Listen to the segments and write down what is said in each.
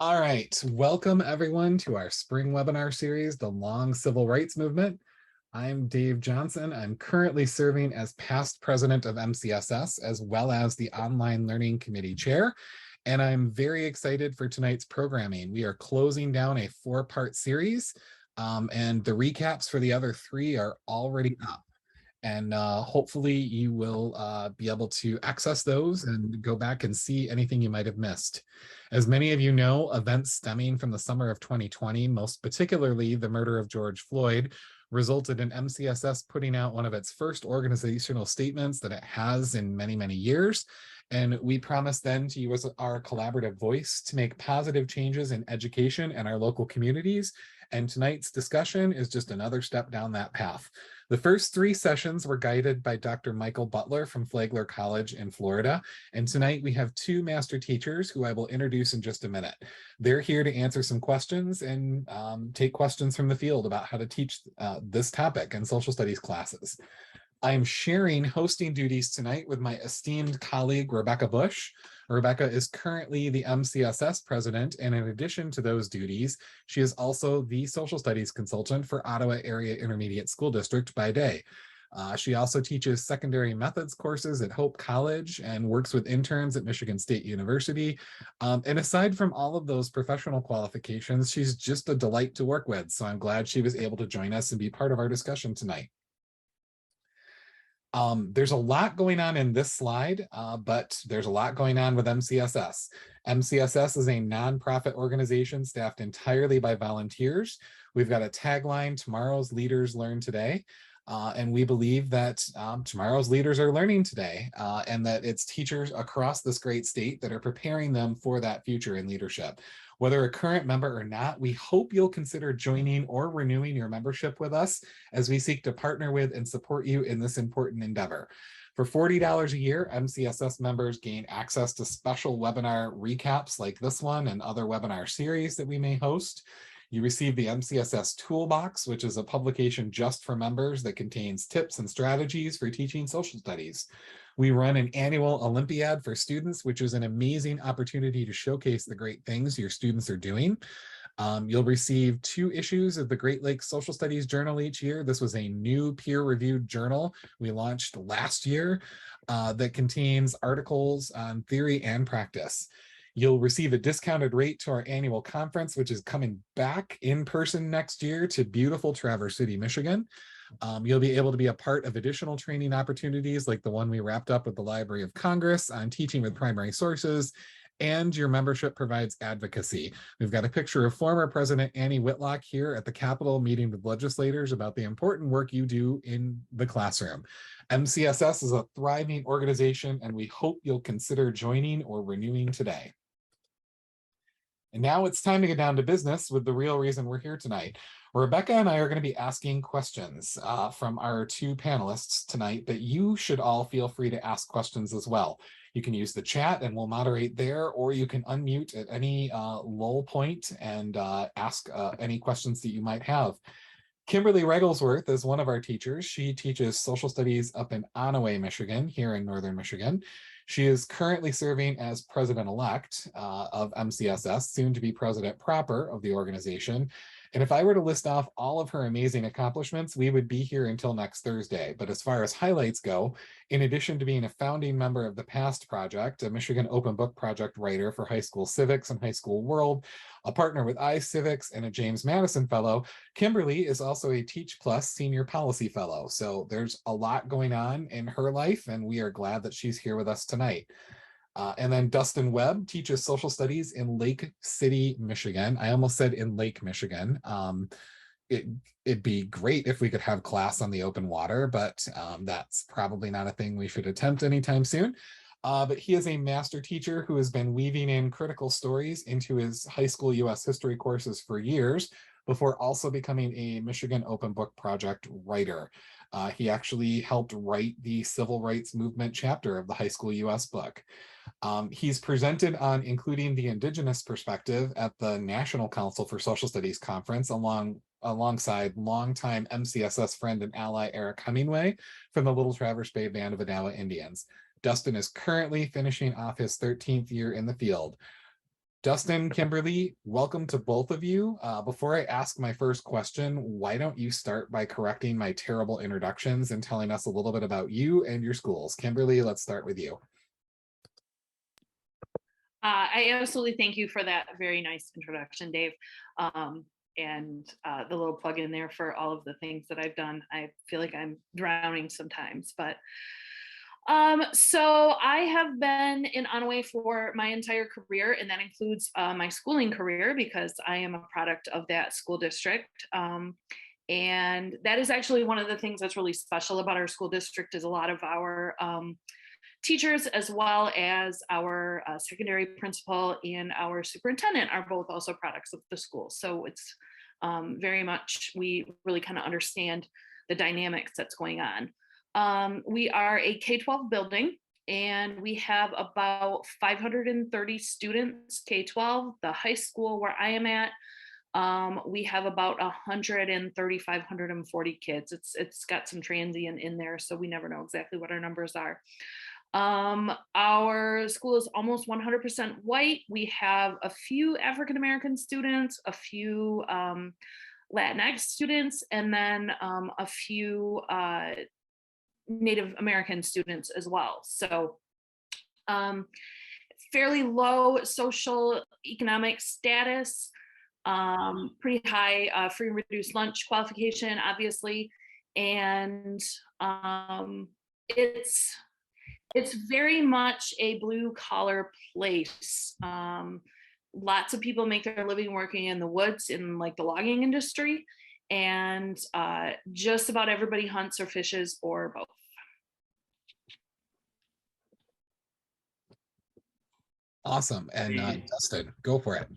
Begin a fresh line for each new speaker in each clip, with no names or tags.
All right, welcome everyone to our spring webinar series, The Long Civil Rights Movement. I'm Dave Johnson. I'm currently serving as past president of MCSS, as well as the Online Learning Committee chair. And I'm very excited for tonight's programming. We are closing down a 4-part series, and the recaps for the other 3 are already up. And hopefully you will be able to access those and go back and see anything you might have missed. As many of you know, events stemming from the summer of 2020, most particularly the murder of George Floyd, resulted in MCSS putting out one of its first organizational statements that it has in many, many years. And we promised then to use our collaborative voice to make positive changes in education and our local communities. And tonight's discussion is just another step down that path. The first 3 sessions were guided by Dr. Michael Butler from Flagler College in Florida. And tonight we have 2 master teachers who I will introduce in just a minute. They're here to answer some questions and take questions from the field about how to teach this topic in social studies classes. I am sharing hosting duties tonight with my esteemed colleague, Rebecca Bush. Rebecca is currently the MCSS president, and in addition to those duties, she is also the social studies consultant for Ottawa Area Intermediate School District by day. She also teaches secondary methods courses at Hope College and works with interns at Michigan State University. And aside from all of those professional qualifications, she's just a delight to work with. So I'm glad she was able to join us and be part of our discussion tonight. There's a lot going on in this slide, but there's a lot going on with MCSS. MCSS is a nonprofit organization staffed entirely by volunteers. We've got a tagline, "Tomorrow's leaders learn today." And we believe that tomorrow's leaders are learning today, and that it's teachers across this great state that are preparing them for that future in leadership. Whether a current member or not, we hope you'll consider joining or renewing your membership with us as we seek to partner with and support you in this important endeavor. For $40 a year, MCSS members gain access to special webinar recaps like this one and other webinar series that we may host. You receive the MCSS Toolbox, which is a publication just for members that contains tips and strategies for teaching social studies. We run an annual Olympiad for students, which is an amazing opportunity to showcase the great things your students are doing. You'll receive 2 issues of the Great Lakes Social Studies Journal each year. This was a new peer-reviewed journal we launched last year that contains articles on theory and practice. You'll receive a discounted rate to our annual conference, which is coming back in person next year to beautiful Traverse City, Michigan. You'll be able to be a part of additional training opportunities like the one we wrapped up with the Library of Congress on teaching with primary sources, and your membership provides advocacy. We've got a picture of former President Annie Whitlock here at the Capitol meeting with legislators about the important work you do in the classroom. MCSS is a thriving organization, and we hope you'll consider joining or renewing today. And now it's time to get down to business with the real reason we're here tonight. Rebecca and I are going to be asking questions from our 2 panelists tonight, but you should all feel free to ask questions as well. You can use the chat and we'll moderate there, or you can unmute at any lull point and ask any questions that you might have. Kimberly Regglesworth is one of our teachers. She teaches social studies up in Onaway, Michigan, here in northern Michigan. She is currently serving as president-elect of MCSS, soon to be president proper of the organization. And if I were to list off all of her amazing accomplishments, we would be here until next Thursday. But as far as highlights go, in addition to being a founding member of the PAST Project, a Michigan Open Book Project writer for High School Civics and High School World, a partner with iCivics and a James Madison Fellow, Kimberly is also a Teach Plus Senior Policy Fellow. So there's a lot going on in her life, and we are glad that she's here with us tonight. And then Dustin Webb teaches social studies in Lake City, Michigan. I almost said in Lake Michigan. It'd be great if we could have class on the open water, but that's probably not a thing we should attempt anytime soon. But he is a master teacher who has been weaving in critical stories into his high school US history courses for years, before also becoming a Michigan Open Book Project writer. He actually helped write the Civil Rights Movement chapter of the High School US book. He's presented on including the Indigenous perspective at the National Council for Social Studies Conference alongside longtime MCSS friend and ally Eric Hemingway from the Little Traverse Bay Band of Odawa Indians. Dustin is currently finishing off his 13th year in the field. Dustin, Kimberly, welcome to both of you. Before I ask my first question, why don't you start by correcting my terrible introductions and telling us a little bit about you and your schools? Kimberly, let's start with you.
I absolutely thank you for that very nice introduction, Dave. And the little plug in there for all of the things that I've done. I feel like I'm drowning sometimes, but so I have been in Onaway for my entire career, and that includes my schooling career because I am a product of that school district. And that is actually one of the things that's really special about our school district is a lot of our teachers as well as our secondary principal and our superintendent are both also products of the school. So it's very much, we really kind of understand the dynamics that's going on. We are a K-12 building and we have about 530 students, K-12. The high school where I am at, we have about 135, 140 kids. It's got some transient in there, so we never know exactly what our numbers are. Our school is almost 100% white. We have a few African-American students, a few Latinx students, and then a few Native American students as well. So fairly low social economic status, pretty high free and reduced lunch qualification, obviously. And it's very much a blue collar place. Lots of people make their living working in the woods in like the logging industry, and just about everybody hunts or fishes or both.
Awesome. And Dustin, go for it.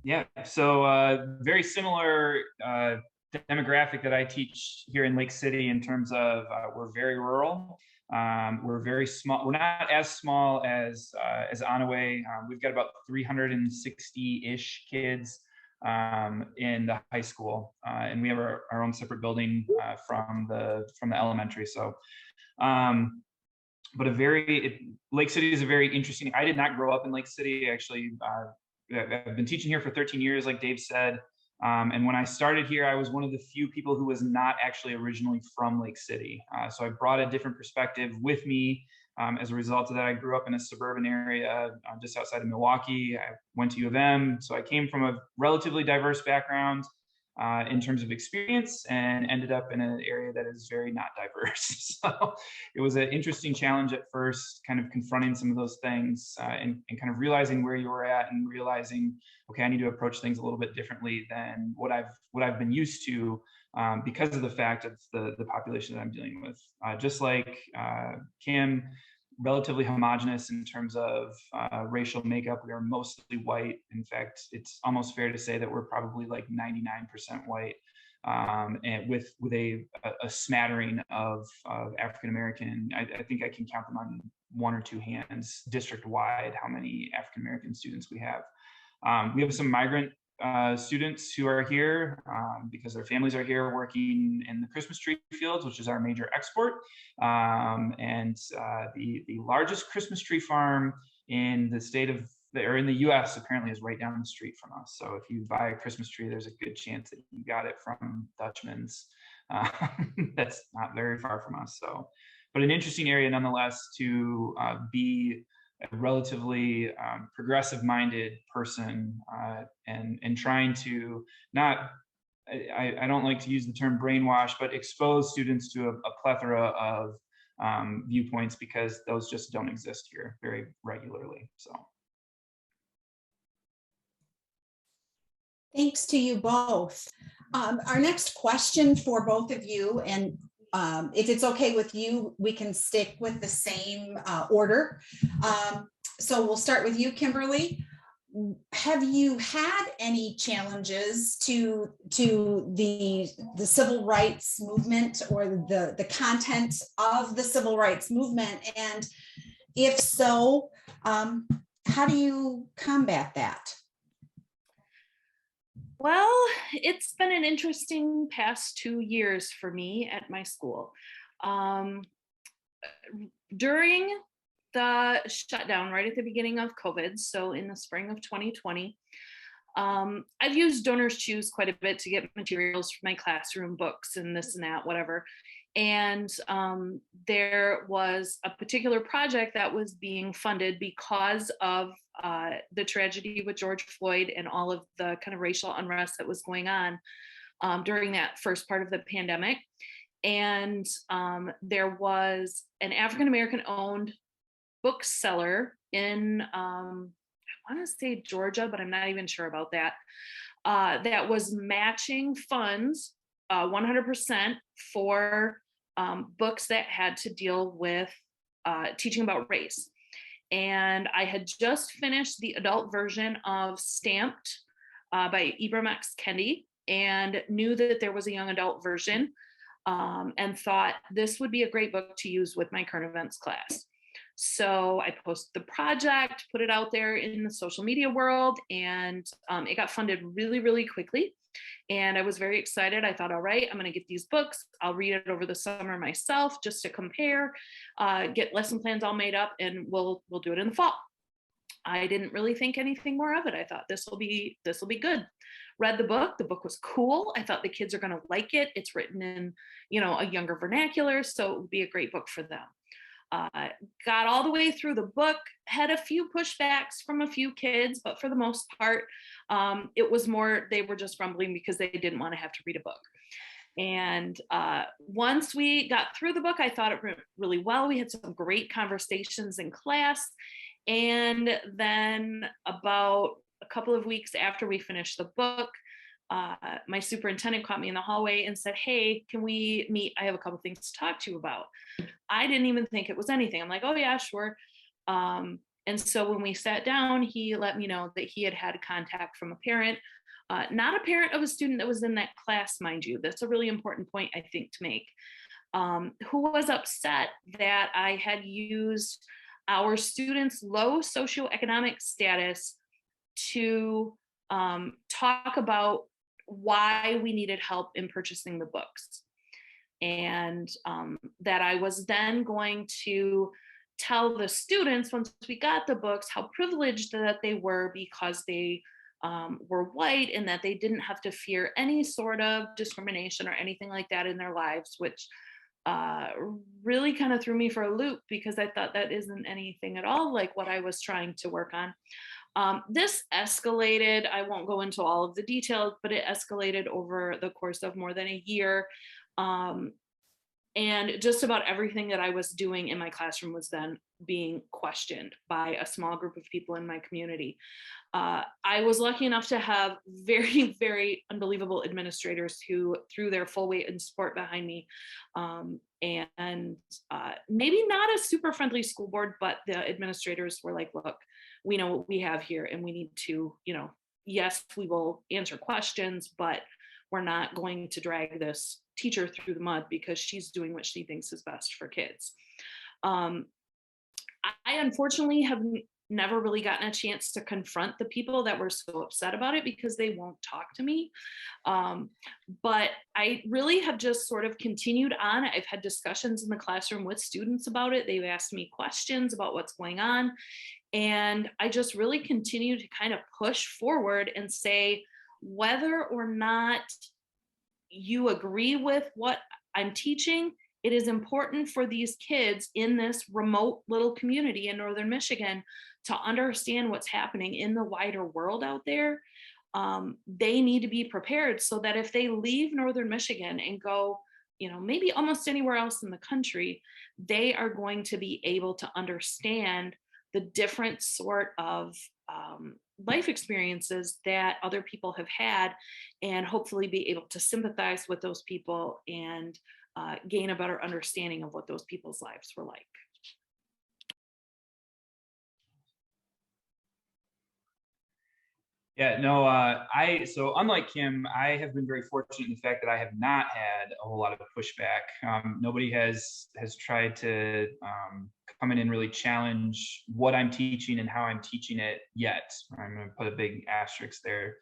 Yeah, so very similar demographic that I teach here in Lake City in terms of we're very rural. We're very small. We're not as small as Onaway. We've got about 360-ish kids in the high school, and we have our own separate building from the elementary. So, but Lake City is a very interesting. I did not grow up in Lake City. Actually, I've been teaching here for 13 years, like Dave said. And when I started here, I was one of the few people who was not actually originally from Lake City. So I brought a different perspective with me. As a result of that, I grew up in a suburban area just outside of Milwaukee. I went to U of M. So I came from a relatively diverse background in terms of experience and ended up in an area that is very not diverse. So it was an interesting challenge at first, kind of confronting some of those things and kind of realizing where you were at and realizing, okay, I need to approach things a little bit differently than what I've been used to because of the fact of the population that I'm dealing with. Just like Kim, relatively homogenous in terms of racial makeup. We are mostly white. In fact, it's almost fair to say that we're probably like 99% white, and with a smattering of African American. I think I can count them on one or two hands district wide how many African American students we have. We have some migrant students who are here because their families are here working in the Christmas tree fields, which is our major export. And the largest Christmas tree farm in the state of, or in the US apparently is right down the street from us. So if you buy a Christmas tree, there's a good chance that you got it from Dutchman's. That's not very far from us. So, but an interesting area nonetheless to be a relatively progressive-minded person and trying to not, I don't like to use the term brainwash, but expose students to a plethora of viewpoints because those just don't exist here very regularly. So.
Thanks to you both. Our next question for both of you, and if it's okay with you, we can stick with the same order. So we'll start with you, Kimberly. Have you had any challenges to the civil rights movement or the content of the civil rights movement? And if so, how do you combat that?
Well, it's been an interesting past 2 years for me at my school. During the shutdown, right at the beginning of COVID, so in the spring of 2020, I've used Donors Choose quite a bit to get materials for my classroom, books and this and that, whatever. And there was a particular project that was being funded because of the tragedy with George Floyd and all of the kind of racial unrest that was going on during that first part of the pandemic. And there was an African-American owned bookseller in, I want to say Georgia, but I'm not even sure about that, that was matching funds 100% for books that had to deal with teaching about race. And I had just finished the adult version of Stamped by Ibram X. Kendi, and knew that there was a young adult version, and thought this would be a great book to use with my current events class. So I posted the project, put it out there in the social media world, and it got funded really, really quickly. And I was very excited. I thought, all right, I'm going to get these books. I'll read it over the summer myself just to compare, get lesson plans all made up, and we'll do it in the fall. I didn't really think anything more of it. I thought this will be good. Read the book. The book was cool. I thought the kids are going to like it. It's written in, a younger vernacular, so it would be a great book for them. Got all the way through the book, had a few pushbacks from a few kids, but for the most part, it was more, they were just grumbling because they didn't want to have to read a book. And once we got through the book, I thought it went really well. We had some great conversations in class. And then about a couple of weeks after we finished the book, my superintendent caught me in the hallway and said, hey, can we meet? I have a couple of things to talk to you about. I didn't even think it was anything. I'm like, oh yeah, sure. And so when we sat down, he let me know that he had had contact from a parent, not a parent of a student that was in that class, mind you. That's a really important point, I think, to make, who was upset that I had used our students' low socioeconomic status to talk about why we needed help in purchasing the books. And that I was then going to tell the students, once we got the books, how privileged that they were because they were white, and that they didn't have to fear any sort of discrimination or anything like that in their lives, which really kind of threw me for a loop, because I thought that isn't anything at all like what I was trying to work on. This escalated. I won't go into all of the details, but it escalated over the course of more than a year. And just about everything that I was doing in my classroom was then being questioned by a small group of people in my community. I was lucky enough to have very, very unbelievable administrators who threw their full weight and support behind me. And maybe not a super friendly school board, but the administrators were like, look, we know what we have here, and we need to, yes, we will answer questions, but we're not going to drag this teacher through the mud because she's doing what she thinks is best for kids. I unfortunately have never really gotten a chance to confront the people that were so upset about it because they won't talk to me. But I really have just sort of continued on. I've had discussions in the classroom with students about it. They've asked me questions about what's going on. And I just really continue to kind of push forward and say, whether or not you agree with what I'm teaching, it is important for these kids in this remote little community in Northern Michigan to understand what's happening in the wider world out there. They need to be prepared so that if they leave Northern Michigan and go, maybe almost anywhere else in the country, they are going to be able to understand the different sort of life experiences that other people have had, and hopefully be able to sympathize with those people and gain a better understanding of what those people's lives were like.
Yeah, no, so unlike Kim, I have been very fortunate in the fact that I have not had a whole lot of pushback. Nobody has tried to come in and really challenge what I'm teaching and how I'm teaching it yet. I'm going to put a big asterisk there,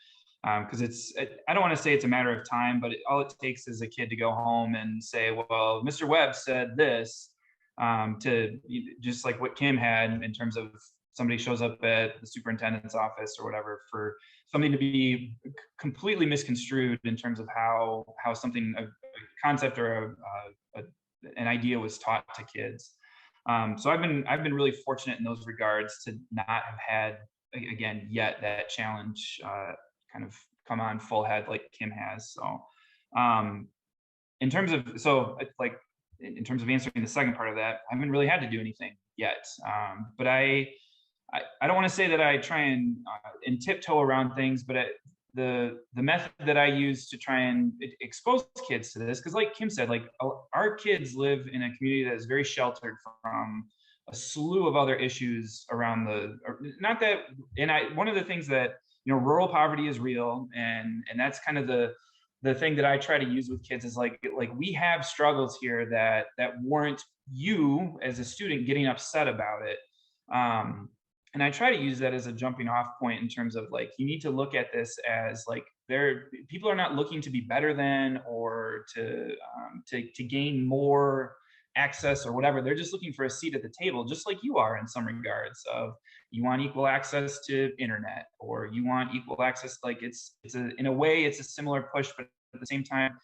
because I don't want to say it's a matter of time, but all it takes is a kid to go home and say, well, Mr. Webb said this, to just like what Kim had in terms of somebody shows up at the superintendent's office or whatever for something to be completely misconstrued in terms of how something, a concept or an idea was taught to kids. So I've been really fortunate in those regards to not have had, again, yet that challenge kind of come on full head like Kim has. So in terms of in terms of answering the second part of that, I haven't really had to do anything yet. But I don't want to say that I try and tiptoe around things, but the method that I use to try and expose kids to this, because like Kim said, like our kids live in a community that is very sheltered from a slew of other issues around not that, and one of the things that, rural poverty is real, and that's kind of the thing that I try to use with kids is like we have struggles here that warrant you as a student getting upset about it. And I try to use that as a jumping off point in terms of like, you need to look at this as like people are not looking to be better than or to gain more access or whatever. They're just looking for a seat at the table, just like you are in some regards of you want equal access to internet, or you want equal access. Like in a way, it's a similar push, but at the same time,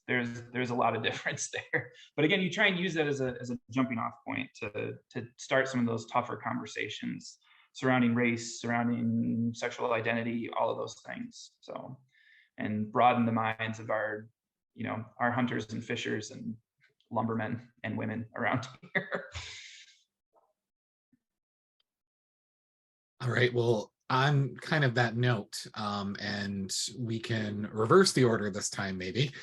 there's a lot of difference there. But again, you try and use that as a jumping off point to start some of those tougher conversations surrounding race, surrounding sexual identity, all of those things. So, and broaden the minds of our hunters and fishers and lumbermen and women around here.
All right, well, on kind of that note, and we can reverse the order this time maybe.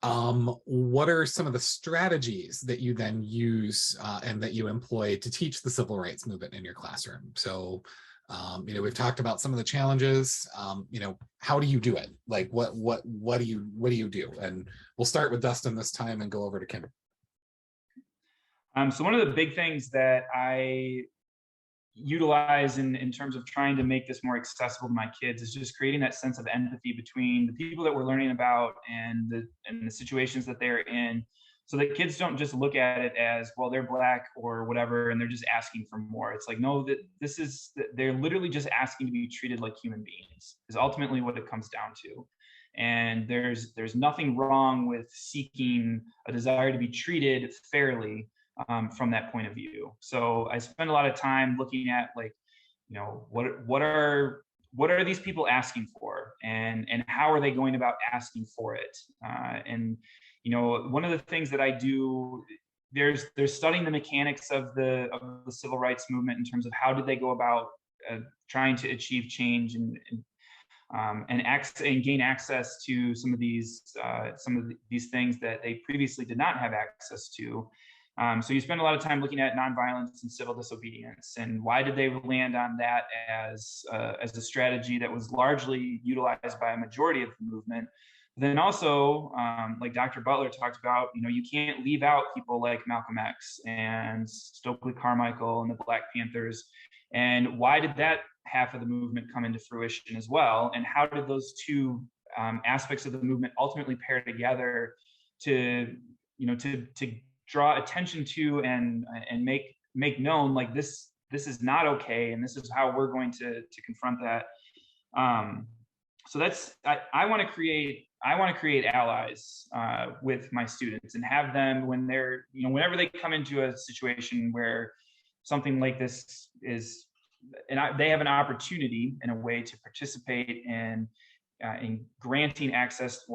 What are some of the strategies that you then use and that you employ to teach the civil rights movement in your classroom? So, we've talked about some of the challenges. How do you do it? Like, what do you do? And we'll start with Dustin this time and go over to Kim.
So one of the big things that I utilize in terms of trying to make this more accessible to my kids is just creating that sense of empathy between the people that we're learning about and the situations that they're in, so that kids don't just look at it as, well, they're Black or whatever and they're just asking for more. It's like, no, they're literally just asking to be treated like human beings is ultimately what it comes down to. And there's nothing wrong with seeking a desire to be treated fairly from that point of view. So I spend a lot of time looking at what are these people asking for, and how are they going about asking for it? And one of the things that I do, there's studying the mechanics of the civil rights movement in terms of how did they go about trying to achieve change and gain access to some of these things that they previously did not have access to. So you spend a lot of time looking at nonviolence and civil disobedience, and why did they land on that as a strategy that was largely utilized by a majority of the movement. Then also, like Dr. Butler talked about, you can't leave out people like Malcolm X and Stokely Carmichael and the Black Panthers. And why did that half of the movement come into fruition as well? And how did those two aspects of the movement ultimately pair together to draw attention to and make known, like this is not okay, and this is how we're going to confront that. So that's I want to create allies with my students and have them when they're whenever they come into a situation where something like this is, and they have an opportunity in a way to participate in granting access,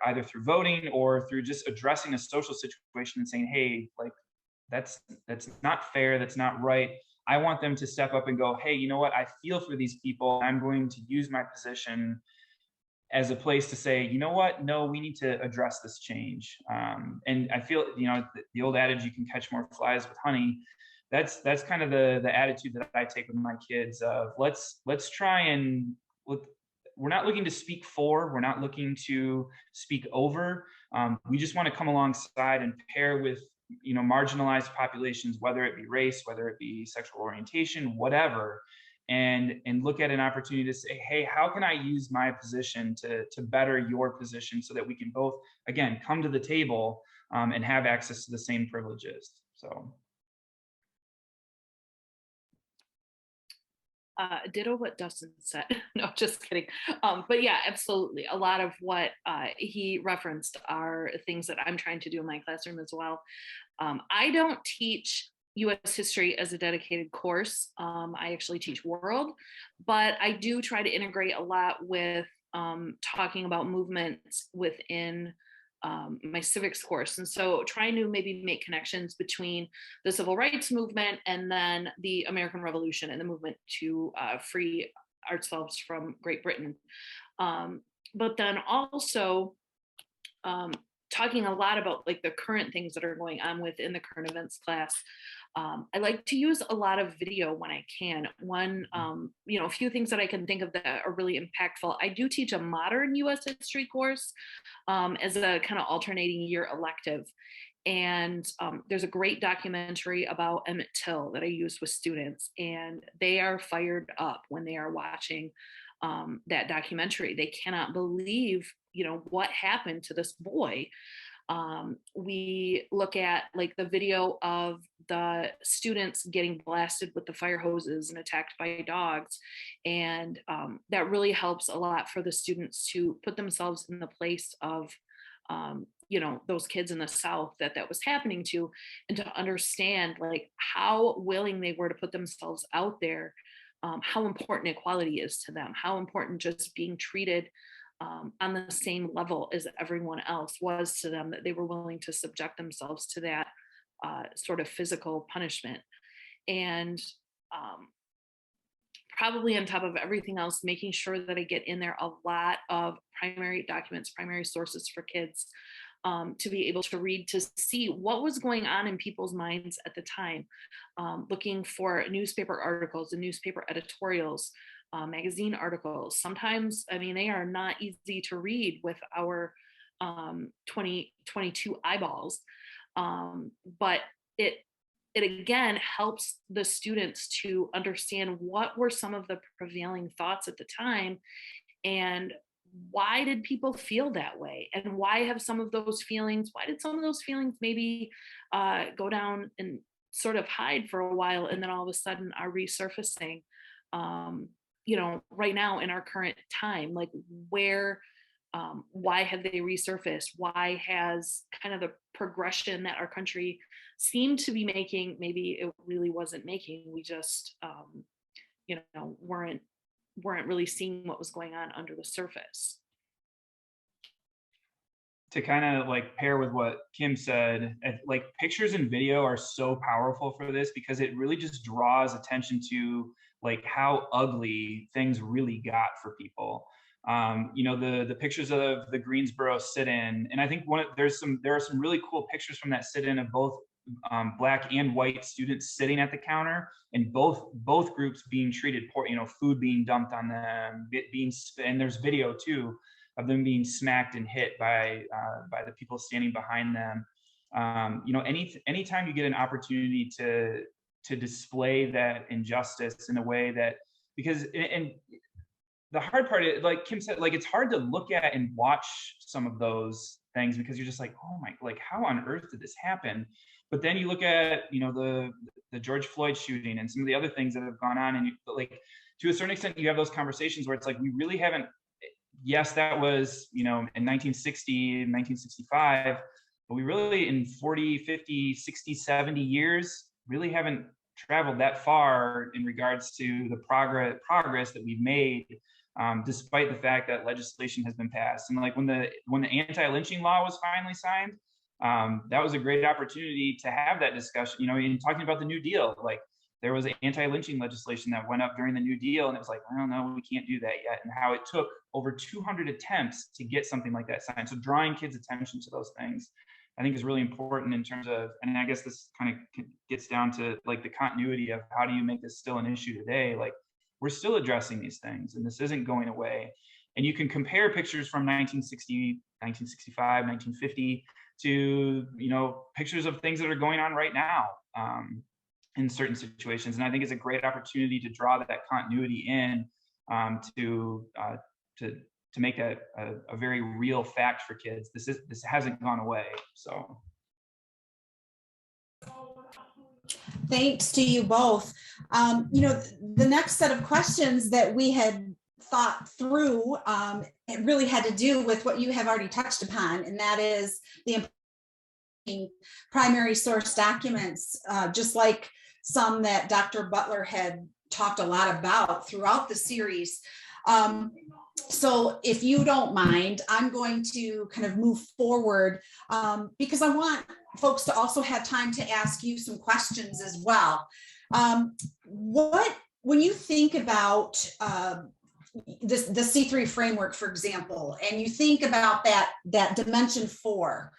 either through voting or through just addressing a social situation and saying, hey, like that's not fair, that's not right. I want them to step up and go, hey, you know what? I feel for these people. I'm going to use my position as a place to say, you know what? No, we need to address this change. And I feel, the old adage, you can catch more flies with honey. That's kind of the attitude that I take with my kids of let's try and we're not looking to speak for, we're not looking to speak over. We just want to come alongside and pair with, marginalized populations, whether it be race, whether it be sexual orientation, whatever, and look at an opportunity to say, hey, how can I use my position to better your position so that we can both, again, come to the table and have access to the same privileges. So
ditto what Dustin said. No, just kidding. But yeah, absolutely. A lot of what he referenced are things that I'm trying to do in my classroom as well. I don't teach US history as a dedicated course. I actually teach world, but I do try to integrate a lot with talking about movements within my civics course. And so trying to maybe make connections between the civil rights movement and then the American Revolution and the movement to free ourselves from Great Britain. But then also talking a lot about like the current things that are going on within the current events class. I like to use a lot of video when I can. One, a few things that I can think of that are really impactful. I do teach a modern US history course as a kind of alternating year elective. And there's a great documentary about Emmett Till that I use with students, and they are fired up when they are watching that documentary. They cannot believe, what happened to this boy. We look at like the video of the students getting blasted with the fire hoses and attacked by dogs. And that really helps a lot for the students to put themselves in the place of, those kids in the South that was happening to, and to understand like how willing they were to put themselves out there, how important equality is to them, how important just being treated on the same level as everyone else was to them, that they were willing to subject themselves to that sort of physical punishment. And probably on top of everything else, making sure that I get in there a lot of primary documents, primary sources for kids to be able to read, to see what was going on in people's minds at the time, looking for newspaper articles and newspaper editorials, magazine articles. Sometimes, they are not easy to read with our 2022 eyeballs, but it again helps the students to understand what were some of the prevailing thoughts at the time, and why did people feel that way, and why did some of those feelings maybe go down and sort of hide for a while, and then all of a sudden are resurfacing right now in our current time, like why have they resurfaced? Why has kind of the progression that our country seemed to be making, maybe it really wasn't making. We just weren't really seeing what was going on under the surface.
To kind of like pair with what Kim said, like pictures and video are so powerful for this, because it really just draws attention to like how ugly things really got for people. The pictures of the Greensboro sit-in, and I think there are some really cool pictures from that sit-in of both Black and white students sitting at the counter, and both groups being treated poor, food being dumped on them, and there's video too of them being smacked and hit by the people standing behind them. Anytime you get an opportunity to display that injustice in a way that, because and the hard part is, like Kim said, like it's hard to look at and watch some of those things, because you're just like, oh my, like how on earth did this happen? But then you look at, the George Floyd shooting and some of the other things that have gone on, and like to a certain extent, you have those conversations where it's like, we really haven't, yes, that was, in 1960, 1965, but we really in 40, 50, 60, 70 years, really haven't traveled that far in regards to the progress that we've made, despite the fact that legislation has been passed. And like when the anti-lynching law was finally signed, that was a great opportunity to have that discussion, in talking about the New Deal. Like there was anti-lynching legislation that went up during the New Deal, and it was like, I don't know, we can't do that yet. And how it took over 200 attempts to get something like that signed. So drawing kids' attention to those things, I think, is really important in terms of, and I guess this kind of gets down to like the continuity of how do you make this still an issue today? Like we're still addressing these things, and this isn't going away. And you can compare pictures from 1960, 1965, 1950 to, pictures of things that are going on right now in certain situations. And I think it's a great opportunity to draw that continuity in, to make a very real fact for kids. This hasn't gone away. So
Thanks to you both. The next set of questions that we had thought through, it really had to do with what you have already touched upon, and that is the primary source documents, just like some that Dr. Butler had talked a lot about throughout the series. So if you don't mind, I'm going to kind of move forward because I want folks to also have time to ask you some questions as well. When you think about the C3 framework, for example, and you think about that dimension 4,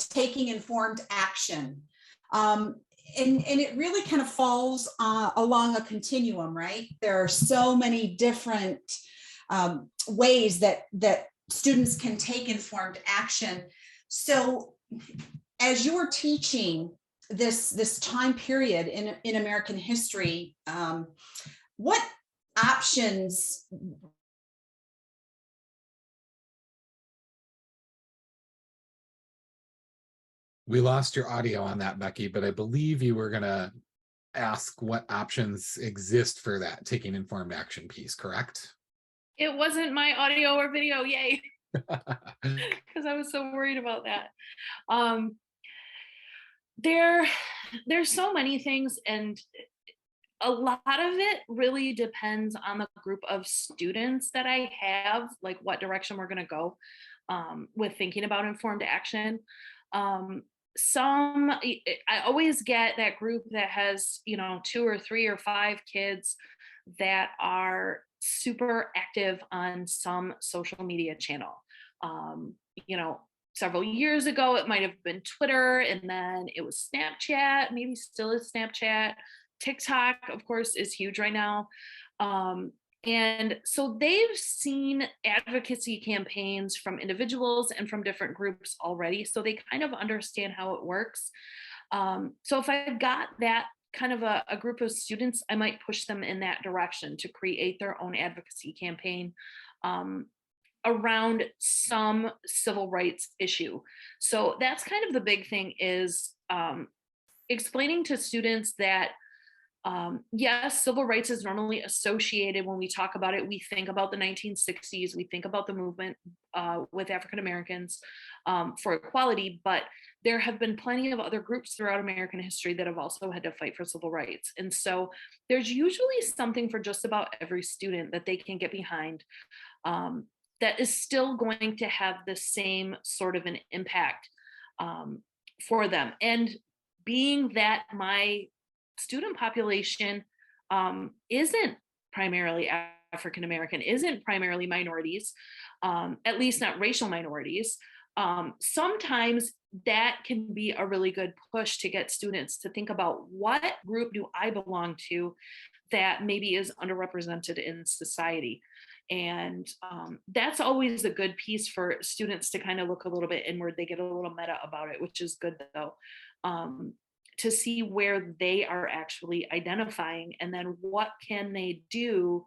taking informed action, and it really kind of falls along a continuum, right? There are so many different ways that students can take informed action. So as you're teaching this time period in American history, what options
We lost your audio on that, Becky, but I believe you were going to ask what options exist for that taking informed action piece, correct?
It wasn't my audio or video, yay, because I was so worried about that. There's so many things, and a lot of it really depends on the group of students that I have, like what direction we're going to go with thinking about informed action. I always get that group that has 2 or 3 or 5 kids that are super active on some social media channel. Several years ago it might have been Twitter, and then it was Snapchat, maybe still is Snapchat. TikTok, of course, is huge right now. And so they've seen advocacy campaigns from individuals and from different groups already. So they kind of understand how it works. So if I've got that kind of a group of students, I might push them in that direction to create their own advocacy campaign around some civil rights issue. So that's kind of the big thing, is explaining to students that yes, civil rights is normally associated, when we talk about it, we think about the 1960s, we think about the movement with African Americans for equality, but there have been plenty of other groups throughout American history that have also had to fight for civil rights. And so there's usually something for just about every student that they can get behind that is still going to have the same sort of an impact for them. And being that my student population isn't primarily African American, isn't primarily minorities, at least not racial minorities, sometimes that can be a really good push to get students to think about, what group do I belong to that maybe is underrepresented in society? And that's always a good piece for students to kind of look a little bit inward. They get a little meta about it, which is good though. To see where they are actually identifying, and then what can they do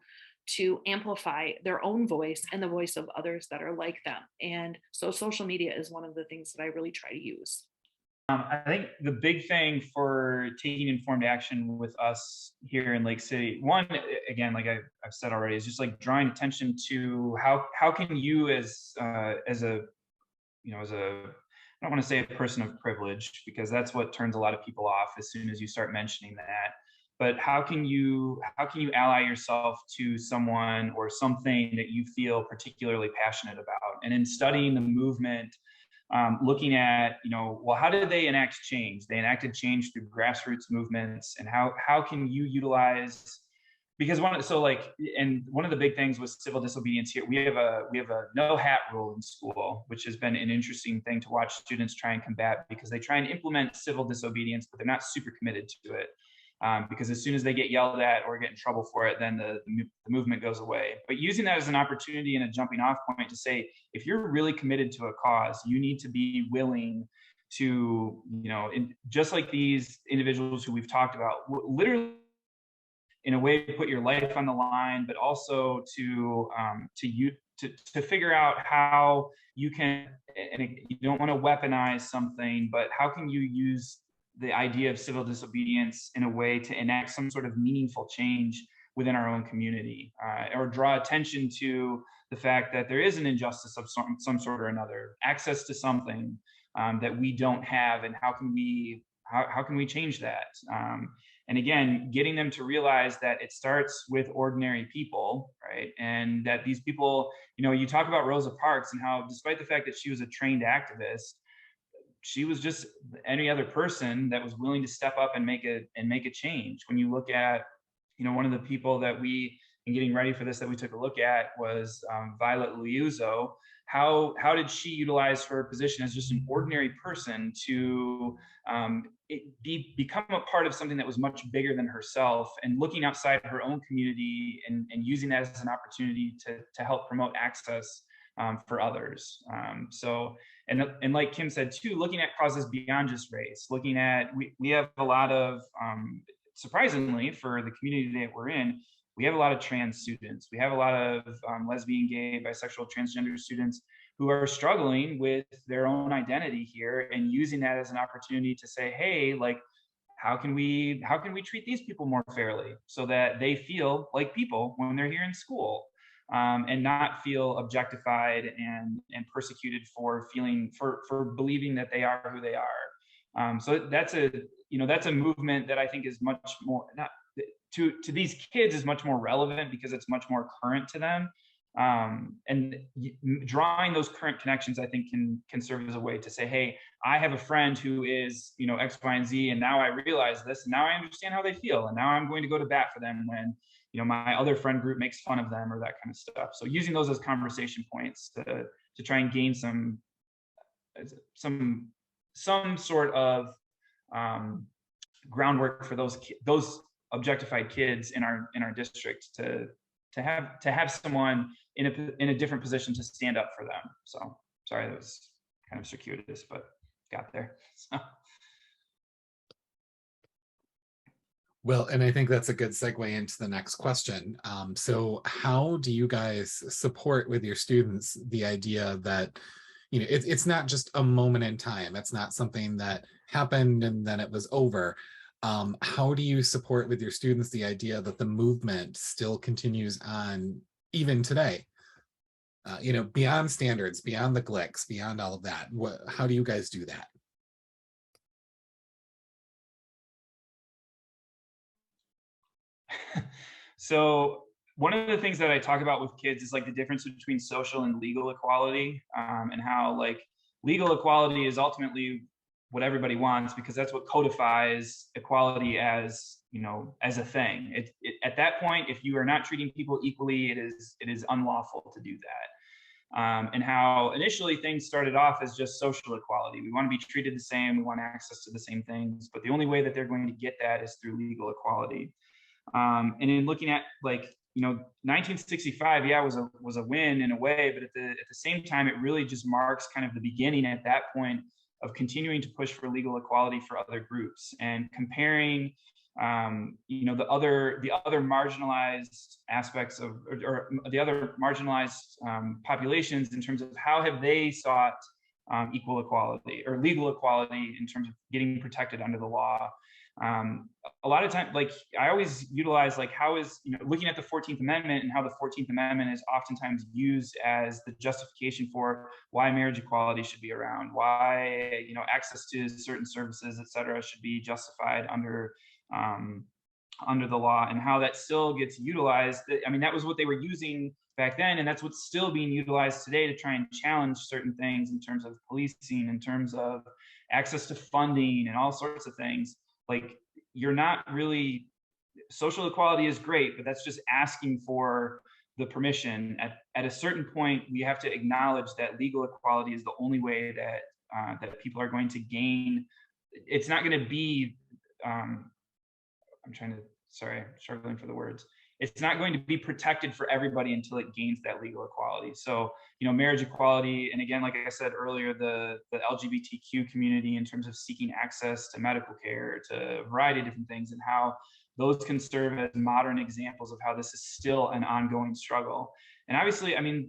to amplify their own voice and the voice of others that are like them. And so social media is one of the things that I really try to use.
I think the big thing for taking informed action with us here in Lake City, one, again, like I've said already, is just like drawing attention to how can you as a I don't want to say a person of privilege, because that's what turns a lot of people off as soon as you start mentioning that. But how can you ally yourself to someone or something that you feel particularly passionate about? And in studying the movement, looking at, well, how did they enact change? They enacted change through grassroots movements, and how can you utilize, because one of the big things with civil disobedience here, we have a no hat rule in school, which has been an interesting thing to watch students try and combat, because they try and implement civil disobedience, but they're not super committed to it. Because as soon as they get yelled at or get in trouble for it, then the movement goes away. But using that as an opportunity and a jumping off point to say, if you're really committed to a cause, you need to be willing to, just like these individuals who we've talked about, literally in a way to put your life on the line, but also to figure out how you can, and you don't want to weaponize something, but how can you use the idea of civil disobedience in a way to enact some sort of meaningful change within our own community, or draw attention to the fact that there is an injustice of some sort or another, access to something that we don't have, and how can we change that? And again, getting them to realize that it starts with ordinary people, right? And that these people, you talk about Rosa Parks and how, despite the fact that she was a trained activist, she was just any other person that was willing to step up and make a change. When you look at, one of the people that in getting ready for this that we took a look at was Violet Liuzzo. How did she utilize her position as just an ordinary person to become a part of something that was much bigger than herself, and looking outside her own community and using that as an opportunity to help promote access for others. And like Kim said too, looking at causes beyond just race, looking at, we have a lot of, surprisingly for the community that we're in, we have a lot of trans students. We have a lot of lesbian, gay, bisexual, transgender students who are struggling with their own identity here, and using that as an opportunity to say, hey, like, how can we treat these people more fairly so that they feel like people when they're here in school, and not feel objectified and persecuted for believing that they are who they are. So that's a movement that I think is much more, not to these kids, is much more relevant because it's much more current to them. And drawing those current connections, I think, can serve as a way to say, hey, I have a friend who is, X, Y, and Z, and now I realize this, and now I understand how they feel, and now I'm going to go to bat for them when, my other friend group makes fun of them, or that kind of stuff. So using those as conversation points to try and gain some sort of groundwork for those objectified kids in our district to have someone in a different position to stand up for them. So sorry, that was kind of circuitous, but got there. So.
Well, and I think that's a good segue into the next question. So how do you guys support with your students the idea that, it's not just a moment in time. It's not something that happened and then it was over. How do you support with your students the idea that the movement still continues on even today? Beyond standards, beyond the GLICs, beyond all of that. How do you guys do that?
So one of the things that I talk about with kids is like the difference between social and legal equality, and how like legal equality is ultimately what everybody wants, because that's what codifies equality as, as a thing. At that point, if you are not treating people equally, it is unlawful to do that. And how initially things started off as just social equality. We want to be treated the same. We want access to the same things, but the only way that they're going to get that is through legal equality. And in looking at 1965, was a win in a way, but at the same time, it really just marks kind of the beginning at that point of continuing to push for legal equality for other groups, and comparing, the other marginalized aspects of, or the other marginalized populations in terms of how have they sought equal equality or legal equality in terms of getting protected under the law. A lot of times, like I always utilize how is, looking at the 14th Amendment and how the 14th Amendment is oftentimes used as the justification for why marriage equality should be around, why, access to certain services, et cetera, should be justified under the law, and how that still gets utilized. I mean, that was what they were using back then, and that's what's still being utilized today to try and challenge certain things in terms of policing, in terms of access to funding and all sorts of things. Like, you're not really, social equality is great, but that's just asking for the permission. At a certain point, we have to acknowledge that legal equality is the only way that people are going to gain. It's not going to be, I'm struggling for the words. It's not going to be protected for everybody until it gains that legal equality. So, marriage equality, and again, like I said earlier, the LGBTQ community in terms of seeking access to medical care, to a variety of different things, and how those can serve as modern examples of how this is still an ongoing struggle. And obviously, I mean,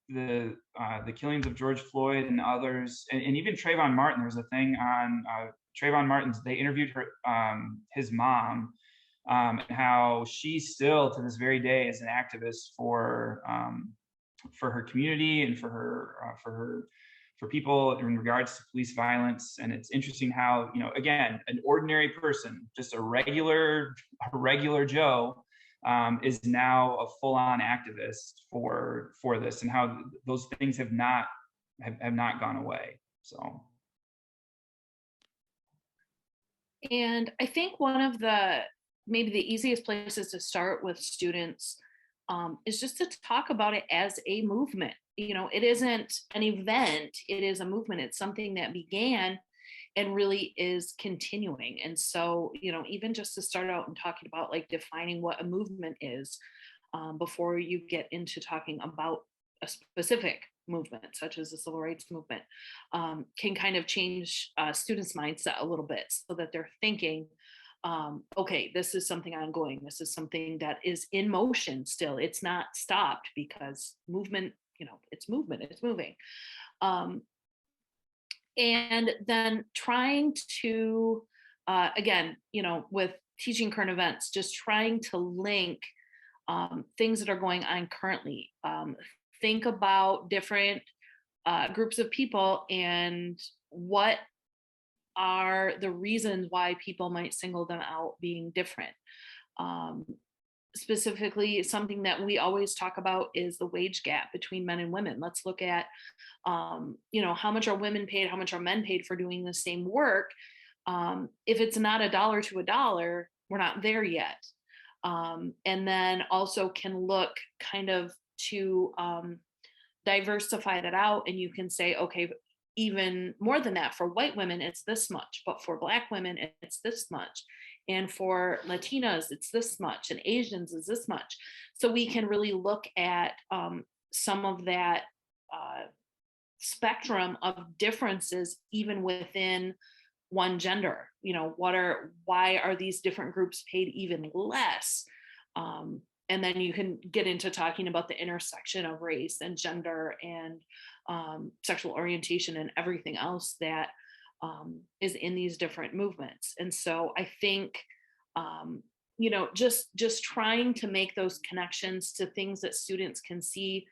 the killings of George Floyd and others, and even Trayvon Martin. There's a thing on Trayvon Martin's. They interviewed her, his mom, and how she still to this very day is an activist for her community and for people in regards to police violence. And it's interesting how, you know, again, an ordinary person, just a regular Joe, is now a full-on activist for this, and how those things have not gone away. So.
And I think one of maybe the easiest places to start with students is just to talk about it as a movement. You know, it isn't an event, it is a movement. It's something that began and really is continuing. And so, you know, even just to start out and talking about like defining what a movement is before you get into talking about a specific movement, such as the civil rights movement, can kind of change students' mindset a little bit so that they're thinking, okay, this is something ongoing. This is something that is in motion still. It's not stopped, because movement, you know, it's movement, it's moving. And then trying to, again, you know, with teaching current events, just trying to link things that are going on currently. Think about different groups of people and what are the reasons why people might single them out being different. Specifically, something that we always talk about is the wage gap between men and women. Let's look at, you know, how much are women paid, how much are men paid for doing the same work. If it's not $1 to $1, we're not there yet. And then also can look kind of to diversify that out, and you can say, okay, even more than that, for white women, it's this much, but for Black women, it's this much. And for Latinas, it's this much, and Asians is this much. So we can really look at some of that spectrum of differences, even within one gender. You know, why are these different groups paid even less? And then you can get into talking about the intersection of race and gender and sexual orientation and everything else that is in these different movements. And so I think, you know, just trying to make those connections to things that students can see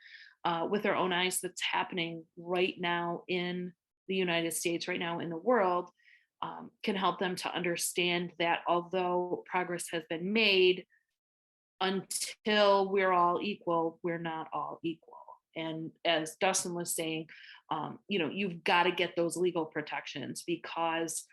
with their own eyes that's happening right now in the United States, right now in the world, can help them to understand that although progress has been made, until we're all equal, we're not all equal. And as Dustin was saying, you know, you've got to get those legal protections because,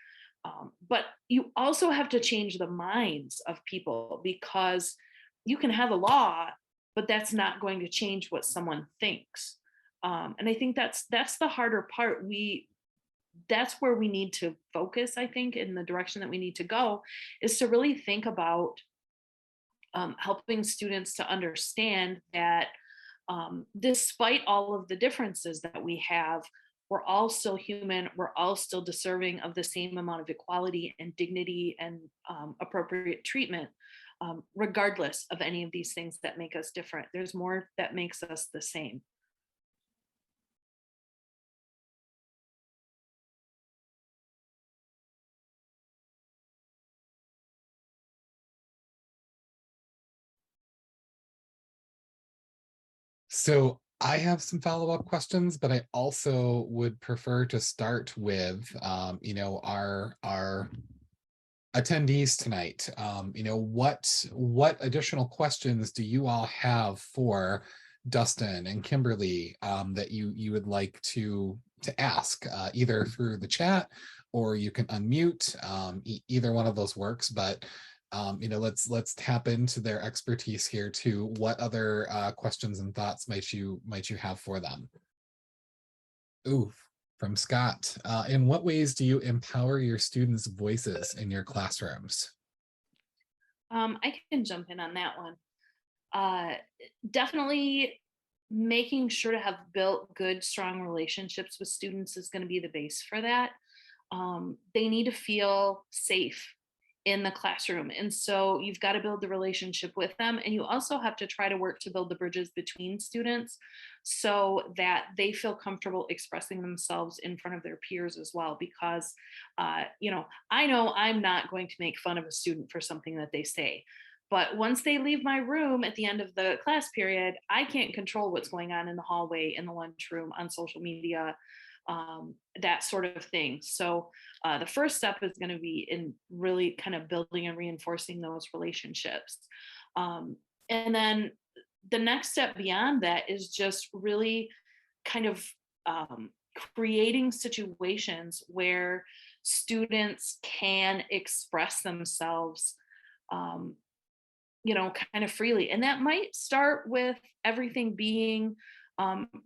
but you also have to change the minds of people, because you can have a law, but that's not going to change what someone thinks. And I think that's the harder part. That's where we need to focus, I think, in the direction that we need to go, is to really think about helping students to understand that despite all of the differences that we have, we're all still human. We're all still deserving of the same amount of equality and dignity and appropriate treatment, regardless of any of these things that make us different. There's more that makes us the same.
So I have some follow-up questions, but I also would prefer to start with, you know, our attendees tonight. You know, what additional questions do you all have for Dustin and Kimberly that you would like to ask, either through the chat, or you can unmute. Either one of those works, but you know, let's tap into their expertise here too. What other questions and thoughts might you have for them? Ooh, from Scott. In what ways do you empower your students' voices in your classrooms?
I can jump in on that one. Definitely making sure to have built good, strong relationships with students is going to be the base for that. They need to feel safe in the classroom. And so you've got to build the relationship with them. And you also have to try to work to build the bridges between students so that they feel comfortable expressing themselves in front of their peers as well. Because, I know I'm not going to make fun of a student for something that they say. But once they leave my room at the end of the class period, I can't control what's going on in the hallway, in the lunchroom, on social media, that sort of thing. So the first step is going to be in really kind of building and reinforcing those relationships. And then the next step beyond that is just really kind of creating situations where students can express themselves kind of freely. And that might start with everything being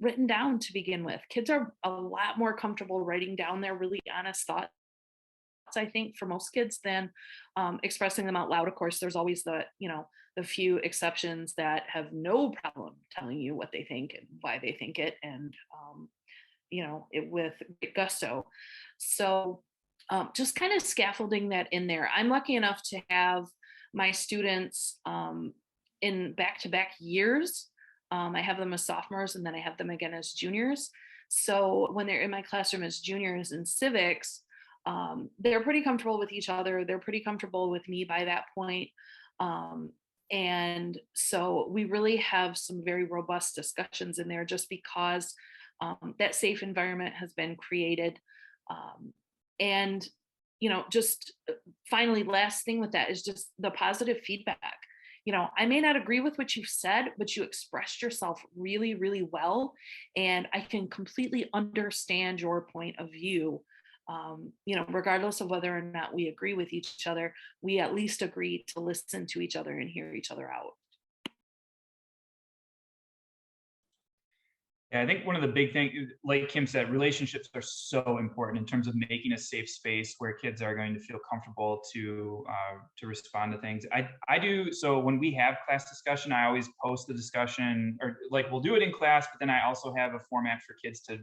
written down to begin with. Kids are a lot more comfortable writing down their really honest thoughts, I think, for most kids than expressing them out loud. Of course, there's always the few exceptions that have no problem telling you what they think and why they think it, and it with great gusto. So just kind of scaffolding that in there. I'm lucky enough to have my students in back-to-back years. I have them as sophomores, and then I have them again as juniors. So when they're in my classroom as juniors in civics, they're pretty comfortable with each other. They're pretty comfortable with me by that point. And so we really have some very robust discussions in there, just because that safe environment has been created. And just finally, last thing with that is just the positive feedback. I may not agree with what you've said, but you expressed yourself really, really well. And I can completely understand your point of view. Regardless of whether or not we agree with each other, we at least agree to listen to each other and hear each other out.
Yeah, I think one of the big things, like Kim said, relationships are so important in terms of making a safe space where kids are going to feel comfortable to respond to things. I do, so when we have class discussion, I always post the discussion, or like we'll do it in class, but then I also have a format for kids to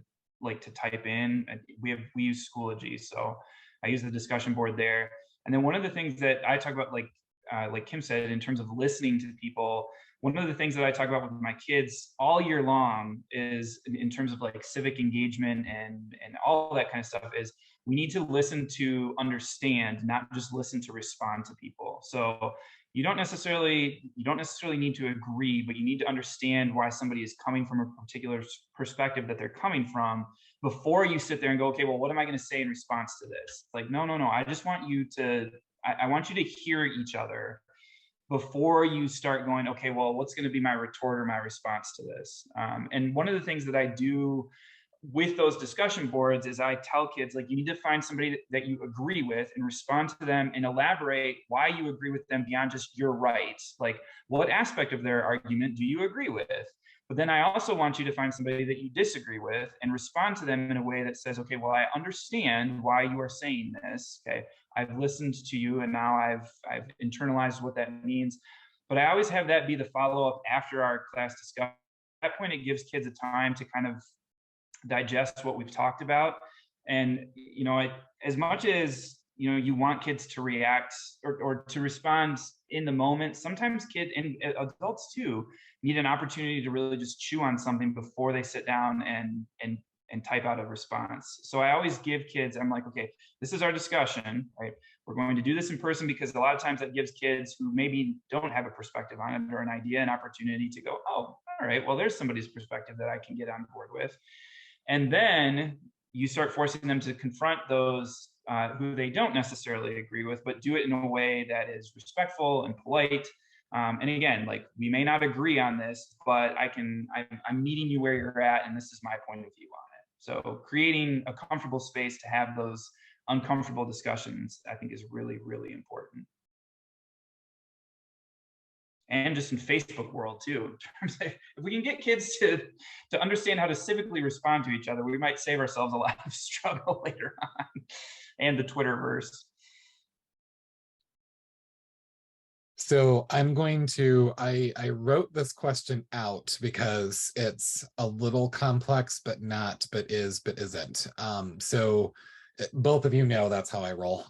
type in. We use Schoology, so I use the discussion board there. And then one of the things that I talk about, like Kim said, in terms of listening to people, one of the things that I talk about with my kids all year long is in terms of like civic engagement and all that kind of stuff, is we need to listen to understand, not just listen to respond to people. So you don't necessarily need to agree, but you need to understand why somebody is coming from a particular perspective that they're coming from before you sit there and go, okay, well, what am I going to say in response to this? Like, no. I just want you to, I want you to hear each other before you start going, okay, well, what's going to be my retort or my response to this? And one of the things that I do with those discussion boards is I tell kids, like, you need to find somebody that you agree with and respond to them and elaborate why you agree with them beyond just you're right. Like, what aspect of their argument do you agree with? But then I also want you to find somebody that you disagree with and respond to them in a way that says, okay, well, I understand why you are saying this. Okay, I've listened to you, and now I've internalized what that means. But I always have that be the follow-up after our class discussion. At that point, it gives kids a time to kind of digest what we've talked about. And as much as you want kids to react or to respond in the moment, sometimes kids and adults too need an opportunity to really just chew on something before they sit down and type out a response. So I always give kids, I'm like, okay, this is our discussion, right? We're going to do this in person, because a lot of times that gives kids who maybe don't have a perspective on it or an idea, an opportunity to go, oh, all right, well, there's somebody's perspective that I can get on board with. And then you start forcing them to confront those who they don't necessarily agree with, but do it in a way that is respectful and polite. And again, like, we may not agree on this, but I'm meeting you where you're at, and this is my point of view on it. So creating a comfortable space to have those uncomfortable discussions, I think, is really, really important. And just in Facebook world too, in terms of, if we can get kids to understand how to civically respond to each other, we might save ourselves a lot of struggle later on, and the Twitterverse.
So I'm going to, I wrote this question out because it's a little complex, but not, but is, but isn't. So both of you know that's how I roll.